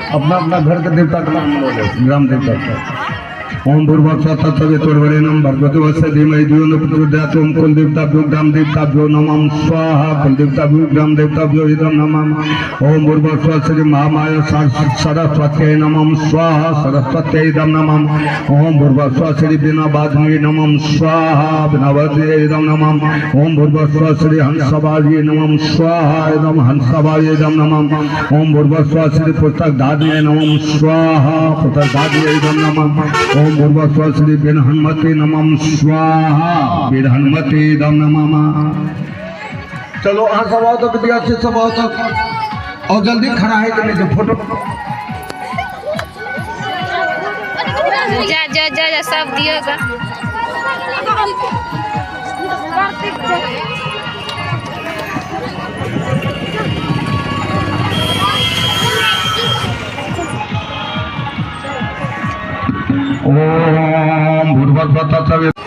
अपना अपना घर के देवता का नाम बोले, ग्राम देवता का। ओम भूर्भुवः तत्सवितुर्वरेण्यं भर्गो देवस्य धीमहि धियो न प्रचोदयात्। ओम कुल देवताभ्यो ग्राम देवताभ्यो नमः स्वाहा। कुल देवताभ्यो ग्राम देवताभ्यो इदं नमः। ओम भूर्भुवः श्री महामाया सरस्वत्यै नमः स्वाहा। सरस्वत्यै इदं नमः। ओम भूर्भुवः श्री वीणावादिन्यै नमः स्वाहा। वीणावादिन्यै इदं नमः। ओम भूर्भुवः श्री हंसवादिन्यै नमः स्वाहा। इदं हंसवादिन्यै इदं नमः। ओम भूर्भुवः श्री पुस्तकधारिण्यै नमः स्वाहा। पुस्तकधारिण्यै इदं नमः। ओम भूर्भुवः श्री वीरहनुमते नमः स्वाहा। वीरहनुमते इदं नमः। चलो आ सब आओ तो विद्यार्थी सब आओ तो, और जल्दी खड़ा है कि नहीं फोटो जा जा जा जा सब दिएगा। ओम भूर्भुवः तत्सवितुर्वरेण्यं